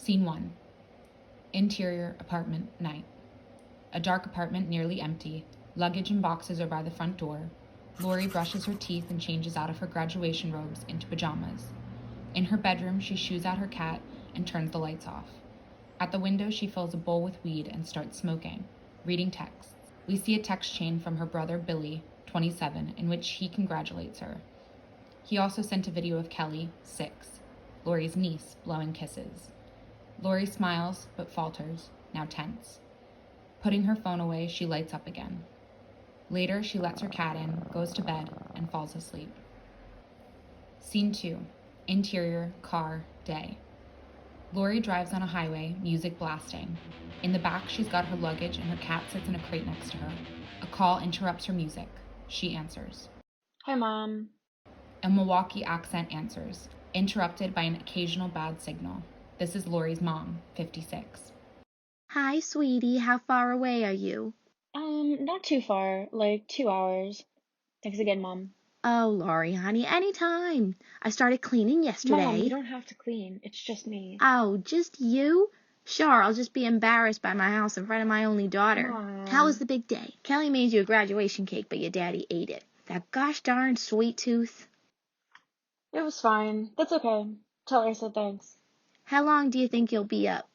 Scene 1. Interior apartment, night. A dark apartment nearly empty. Luggage and boxes are by the front door. Lori brushes her teeth and changes out of her graduation robes into pajamas. In her bedroom, she shoos out her cat and turns the lights off. At the window, she fills a bowl with weed and starts smoking, reading texts. We see a text chain from her brother, Billy, 27, in which he congratulates her. He also sent a video of Kelly, 6, Lori's niece, blowing kisses. Lori smiles, but falters, now tense. Putting her phone away, she lights up again. Later, she lets her cat in, goes to bed, and falls asleep. Scene 2. Interior, car, day. Lori drives on a highway, music blasting. In the back, she's got her luggage and her cat sits in a crate next to her. A call interrupts her music. She answers. Hi, Mom. A Milwaukee accent answers, interrupted by an occasional bad signal. This is Lori's mom, 56. Hi, sweetie. How far away are you? Not too far, like 2 hours. Thanks again, Mom. Oh, Lori, honey, anytime. I started cleaning yesterday. Mom, you don't have to clean. It's just me. Oh, just you? Sure, I'll just be embarrassed by my house in front of my only daughter. Mom. How was the big day? Kelly made you a graduation cake, but your daddy ate it. That gosh darn sweet tooth. It was fine. That's okay. Tell her I said thanks. How long do you think you'll be up?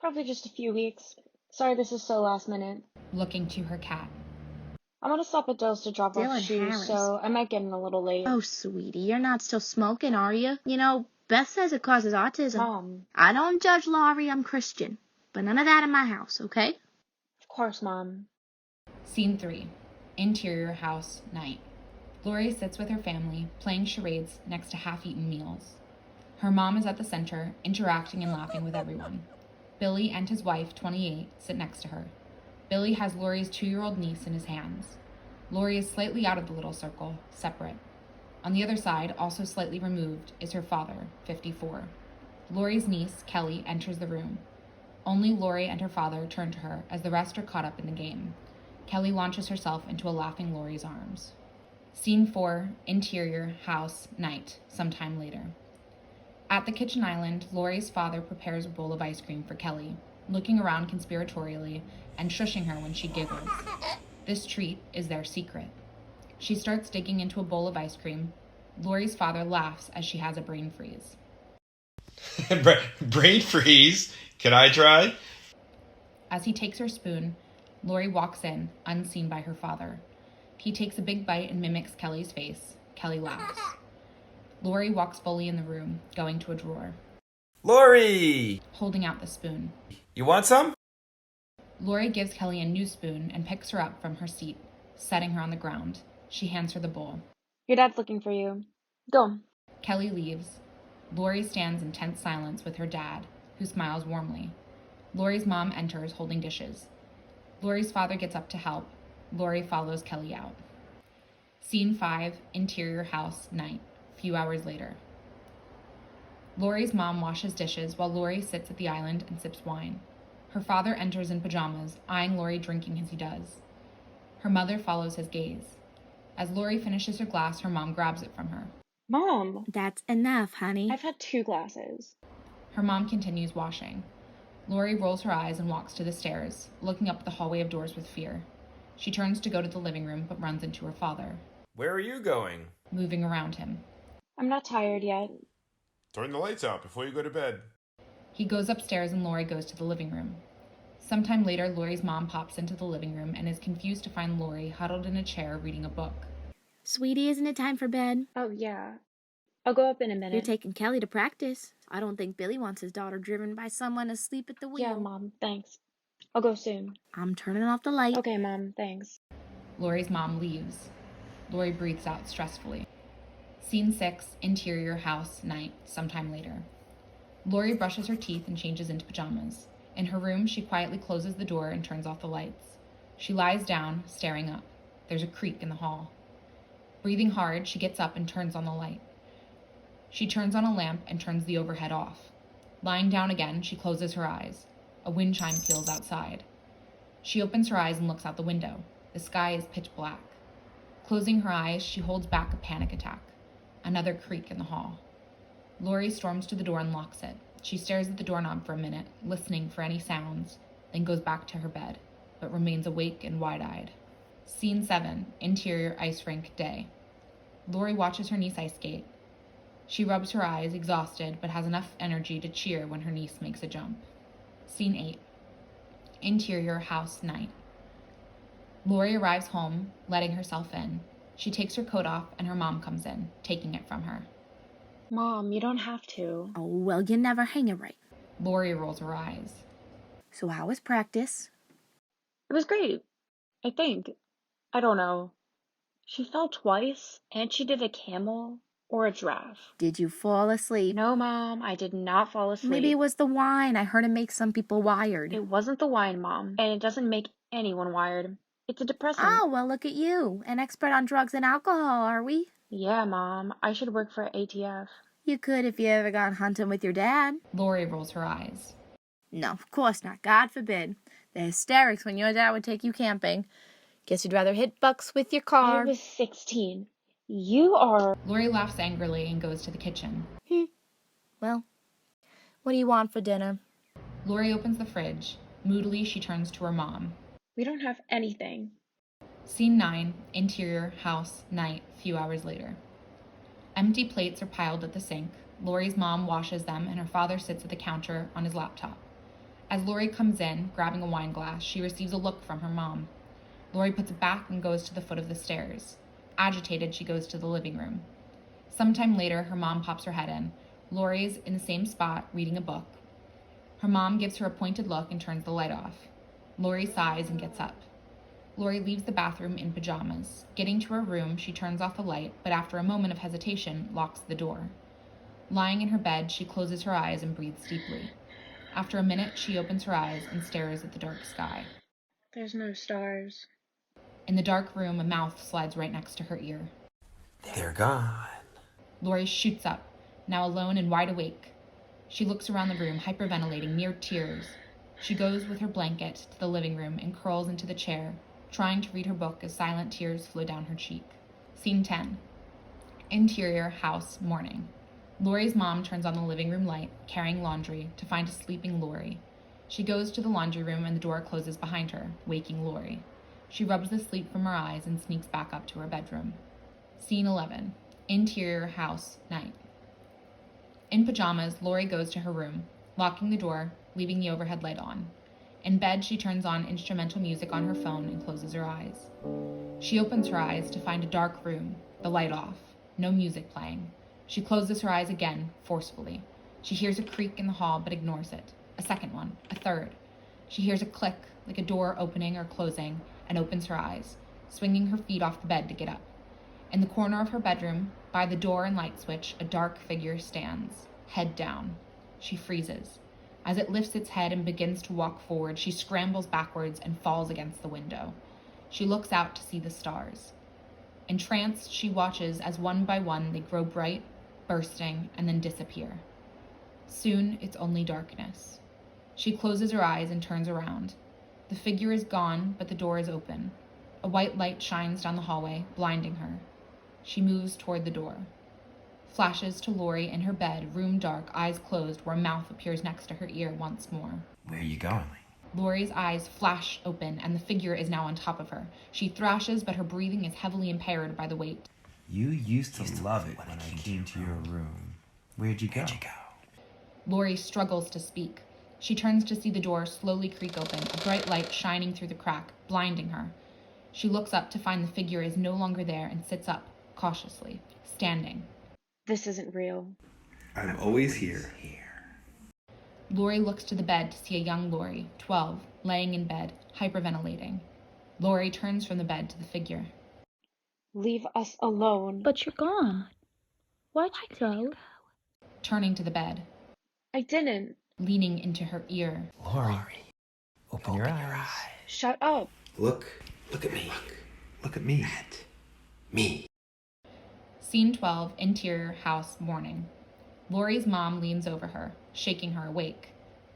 Probably just a few weeks. Sorry this is so last minute. Looking to her cat. I'm gonna stop at Dill's to drop off Dylan shoes, Harris. so I might get in a little late. Oh, sweetie, you're not still smoking, are you? You know, Beth says it causes autism. Mom. I don't judge Laurie, I'm Christian. But none of that in my house, okay? Of course, Mom. Scene 3. Interior house, night. Lori sits with her family, playing charades next to half-eaten meals. Her mom is at the center, interacting and laughing with everyone. Billy and his wife, 28, sit next to her. Billy has Lori's 2-year-old niece in his hands. Lori is slightly out of the little circle, separate. On the other side, also slightly removed, is her father, 54. Lori's niece, Kelly, enters the room. Only Lori and her father turn to her as the rest are caught up in the game. Kelly launches herself into a laughing Lori's arms. Scene 4, interior, house, night, sometime later. At the kitchen island, Lori's father prepares a bowl of ice cream for Kelly, looking around conspiratorially and shushing her when she giggles. This treat is their secret. She starts digging into a bowl of ice cream. Lori's father laughs as she has a brain freeze. Brain freeze? Can I try? As he takes her spoon, Lori walks in, unseen by her father. He takes a big bite and mimics Kelly's face. Kelly laughs. Lori walks fully in the room, going to a drawer, Lori! holding out the spoon. You want some? Lori gives Kelly a new spoon and picks her up from her seat, setting her on the ground. She hands her the bowl. Your dad's looking for you. Go. Kelly leaves. Lori stands in tense silence with her dad, who smiles warmly. Lori's mom enters holding dishes. Lori's father gets up to help. Lori follows Kelly out. Scene 5, interior house, night. Few hours later. Lori's mom washes dishes while Lori sits at the island and sips wine. Her father enters in pajamas, eyeing Lori drinking as he does. Her mother follows his gaze. As Lori finishes her glass, her mom grabs it from her. Mom! That's enough, honey. I've had 2 glasses. Her mom continues washing. Lori rolls her eyes and walks to the stairs, looking up the hallway of doors with fear. She turns to go to the living room, but runs into her father, Where are you going? moving around him. I'm not tired yet. Turn the lights out before you go to bed. He goes upstairs and Lori goes to the living room. Sometime later, Lori's mom pops into the living room and is confused to find Lori huddled in a chair reading a book. Sweetie, isn't it time for bed? Oh, yeah. I'll go up in a minute. You're taking Kelly to practice. I don't think Billy wants his daughter driven by someone asleep at the wheel. Yeah, Mom, thanks. I'll go soon. I'm turning off the light. Okay, Mom, thanks. Lori's mom leaves. Lori breathes out stressfully. Scene 6, interior house, night, sometime later. Lori brushes her teeth and changes into pajamas. In her room, she quietly closes the door and turns off the lights. She lies down, staring up. There's a creak in the hall. Breathing hard, she gets up and turns on the light. She turns on a lamp and turns the overhead off. Lying down again, she closes her eyes. A wind chime peals outside. She opens her eyes and looks out the window. The sky is pitch black. Closing her eyes, she holds back a panic attack. Another creak in the hall. Lori storms to the door and locks it. She stares at the doorknob for a minute, listening for any sounds, then goes back to her bed, but remains awake and wide-eyed. Scene 7, interior ice rink, day. Lori watches her niece ice skate. She rubs her eyes, exhausted, but has enough energy to cheer when her niece makes a jump. Scene 8, interior house, night. Lori arrives home, letting herself in. She takes her coat off, and her mom comes in, taking it from her. Mom, you don't have to. Oh, well, you never hang it right. Lori rolls her eyes. So how was practice? It was great, I think. I don't know. She fell twice, and she did a camel or a giraffe. Did you fall asleep? No, Mom, I did not fall asleep. Maybe it was the wine. I heard it makes some people wired. It wasn't the wine, Mom, and it doesn't make anyone wired. It's a depressant. Oh, well, look at you. An expert on drugs and alcohol, are we? Yeah, Mom, I should work for ATF. You could if you ever gone hunting with your dad. Lori rolls her eyes. No, of course not. God forbid. The hysterics when your dad would take you camping. Guess you'd rather hit bucks with your car. I was 16. You are... Lori laughs angrily and goes to the kitchen. Well, what do you want for dinner? Lori opens the fridge. Moodily, she turns to her mom. We don't have anything. Scene 9, interior, house, night, few hours later. Empty plates are piled at the sink. Lori's mom washes them, and her father sits at the counter on his laptop. As Lori comes in, grabbing a wine glass, she receives a look from her mom. Lori puts it back and goes to the foot of the stairs. Agitated, she goes to the living room. Sometime later, her mom pops her head in. Lori's in the same spot, reading a book. Her mom gives her a pointed look and turns the light off. Lori sighs and gets up. Lori leaves the bathroom in pajamas. Getting to her room, she turns off the light, but after a moment of hesitation, locks the door. Lying in her bed, she closes her eyes and breathes deeply. After a minute, she opens her eyes and stares at the dark sky. There's no stars. In the dark room, a mouth slides right next to her ear. They're gone. Lori shoots up, now alone and wide awake. She looks around the room, hyperventilating, near tears. She goes with her blanket to the living room and curls into the chair, trying to read her book as silent tears flow down her cheek. Scene 10. Interior, house, morning. Lori's mom turns on the living room light, carrying laundry, to find a sleeping Lori. She goes to the laundry room and the door closes behind her, waking Lori. She rubs the sleep from her eyes and sneaks back up to her bedroom. Scene 11. Interior, house, night. In pajamas, Lori goes to her room, locking the door, leaving the overhead light on. In bed, she turns on instrumental music on her phone and closes her eyes. She opens her eyes to find a dark room, the light off, no music playing. She closes her eyes again, forcefully. She hears a creak in the hall but ignores it. A second one, a third. She hears a click, like a door opening or closing, and opens her eyes, swinging her feet off the bed to get up. In the corner of her bedroom, by the door and light switch, a dark figure stands, head down. She freezes. As it lifts its head and begins to walk forward, she scrambles backwards and falls against the window. She looks out to see the stars. Entranced, she watches as one by one they grow bright, bursting, and then disappear. Soon, it's only darkness. She closes her eyes and turns around. The figure is gone, but the door is open. A white light shines down the hallway, blinding her. She moves toward the door. Flashes to Lori in her bed, room dark, eyes closed, where a mouth appears next to her ear once more. Where are you going? Lori's eyes flash open, and the figure is now on top of her. She thrashes, but her breathing is heavily impaired by the weight. You used to love it when I came to your room. Where'd you go? Lori struggles to speak. She turns to see the door slowly creak open, a bright light shining through the crack, blinding her. She looks up to find the figure is no longer there and sits up, cautiously, standing. This isn't real. I'm always here. Lori looks to the bed to see a young Lori, 12, laying in bed, hyperventilating. Lori turns from the bed to the figure. Leave us alone. But you're gone. Why'd you go? Turning to the bed, I didn't. leaning into her ear. Lori, open your eyes. Shut up. Look at me. Look at me. Me. Scene 12, interior, house, morning. Lori's mom leans over her, shaking her awake.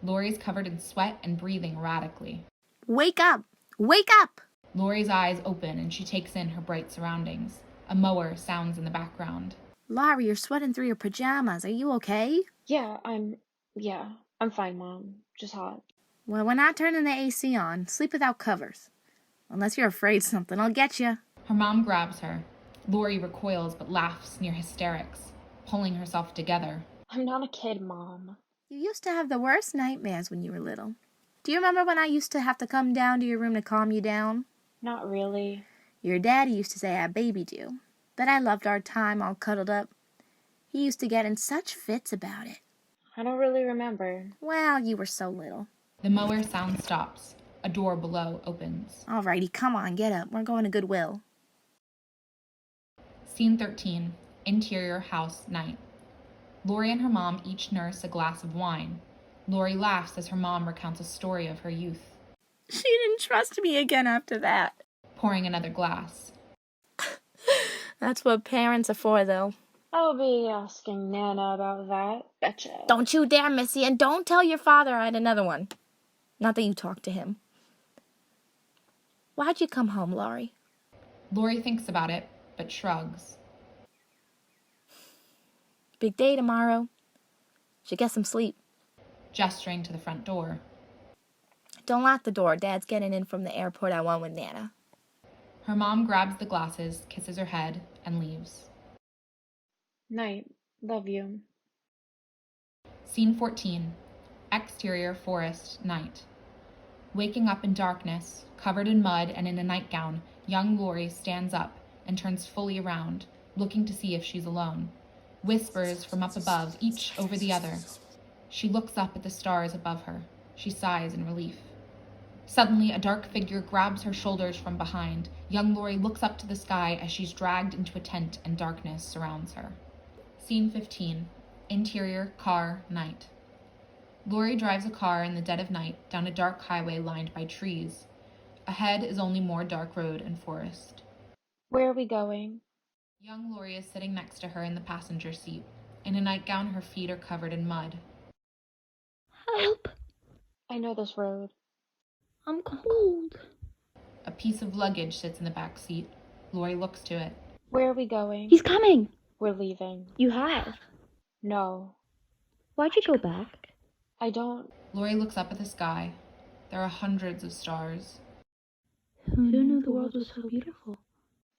Lori's covered in sweat and breathing erratically. Wake up! Wake up! Lori's eyes open and she takes in her bright surroundings. A mower sounds in the background. Laurie, you're sweating through your pajamas. Are you okay? Yeah, I'm Yeah, I'm fine, Mom. Just hot. Well, we're not turning the AC on. Sleep without covers. Unless you're afraid something'll get you. Her mom grabs her. Lori recoils but laughs near hysterics, pulling herself together. I'm not a kid, Mom. You used to have the worst nightmares when you were little. Do you remember when I used to have to come down to your room to calm you down? Not really. Your daddy used to say I babied you, but I loved our time all cuddled up. He used to get in such fits about it. I don't really remember. Well, you were so little. The mower sound stops. A door below opens. Alrighty, come on, get up. We're going to Goodwill. Scene 13. Interior house night. Lori and her mom each nurse a glass of wine. Lori laughs as her mom recounts a story of her youth. She didn't trust me again after that. Pouring another glass. That's what parents are for, though. I'll be asking Nana about that. Betcha. Don't you dare, Missy, and don't tell your father I had another one. Not that you talked to him. Why'd you come home, Lori? Lori thinks about it, but shrugs. Big day tomorrow. Should get some sleep. Gesturing to the front door. Don't lock the door. Dad's getting in from the airport. I went with Nana. Her mom grabs the glasses, kisses her head, and leaves. Night. Love you. Scene 14. Exterior forest night. Waking up in darkness, covered in mud and in a nightgown, young Lori stands up and turns fully around, looking to see if she's alone. Whispers from up above, each over the other. She looks up at the stars above her. She sighs in relief. Suddenly, a dark figure grabs her shoulders from behind. Young Lori looks up to the sky as she's dragged into a tent and darkness surrounds her. Scene 15. Interior car night. Lori drives a car in the dead of night down a dark highway lined by trees. Ahead is only more dark road and forest. Where are we going? Young Lori is sitting next to her in the passenger seat. In a nightgown, her feet are covered in mud. Help! I know this road. I'm cold. A piece of luggage sits in the back seat. Lori looks to it. Where are we going? He's coming! We're leaving. You have. No. Why'd you go back? I don't. Lori looks up at the sky. There are hundreds of stars. Who knew the world was so beautiful?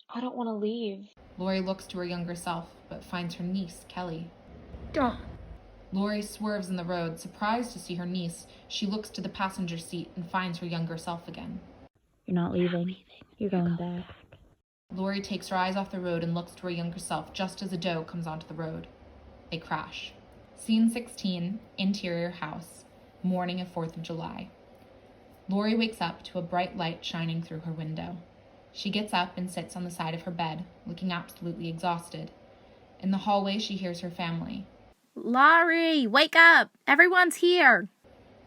I don't want to leave. Lori looks to her younger self, but finds her niece, Kelly. Don't. Lori swerves in the road, surprised to see her niece. She looks to the passenger seat and finds her younger self again. You're not leaving. You're going back. Lori takes her eyes off the road and looks to her younger self just as a doe comes onto the road. They crash. Scene 16, interior house, morning of 4th of July. Lori wakes up to a bright light shining through her window. She gets up and sits on the side of her bed, looking absolutely exhausted. In the hallway, she hears her family. Lori, wake up! Everyone's here!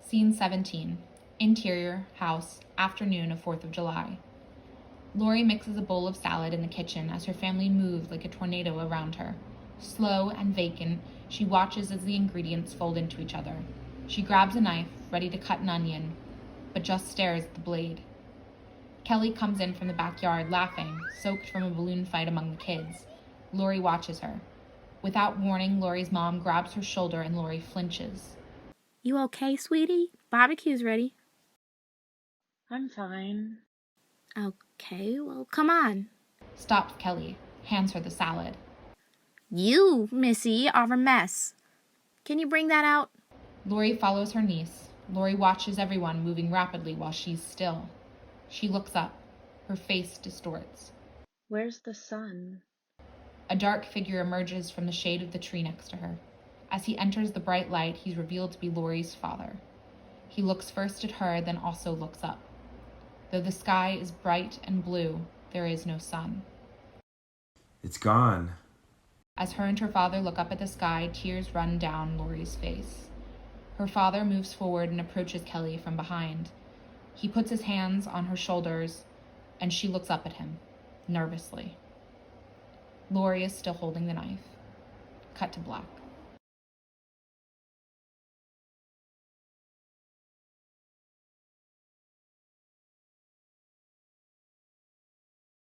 Scene 17, interior house, afternoon of 4th of July. Lori mixes a bowl of salad in the kitchen as her family moves like a tornado around her. Slow and vacant, she watches as the ingredients fold into each other. She grabs a knife, ready to cut an onion, but just stares at the blade. Kelly comes in from the backyard laughing, soaked from a balloon fight among the kids. Lori watches her. Without warning, Lori's mom grabs her shoulder and Lori flinches. You okay, sweetie? Barbecue's ready. I'm fine. Okay, well, come on. Stops Kelly, hands her the salad. You, Missy, are a mess. Can you bring that out? Lori follows her niece. Lori watches everyone moving rapidly while she's still. She looks up. Her face distorts. Where's the sun? A dark figure emerges from the shade of the tree next to her. As he enters the bright light, he's revealed to be Lori's father. He looks first at her, then also looks up. Though the sky is bright and blue, there is no sun. It's gone. As her and her father look up at the sky, tears run down Lori's face. Her father moves forward and approaches Kelly from behind. He puts his hands on her shoulders, and she looks up at him, nervously. Lori is still holding the knife. Cut to black.